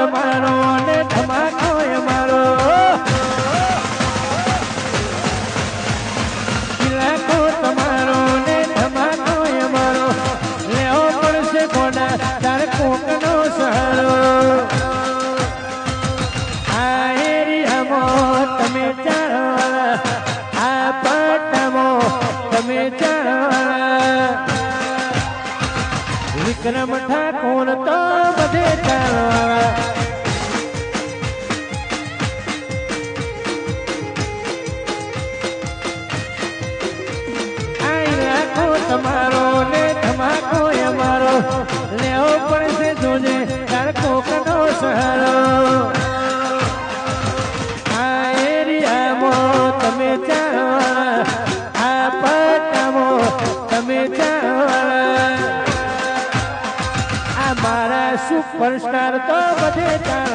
તમારો ને ધમાકો અમારો ઇલાકો તમારો ને ધમાકો અમારો લેવો પડશે કોના તાર કોકનો સહારો આ એરિયામાં તમે ચારવાળા આ પાટામાં તમે ચારવાળા વિક્રમ ઠાકોર તો બધે ચારવાળા આ ઇલાકો તમારો ને ધમાકો અમારો લેવો પડશે જોજે તાર કોકનો સહારો આ એરિયામાં તમે ચારવાળા આ પાટામાં તમે ચારવાળા આ મારા સુપરસ્ટાર તો બધે ચાર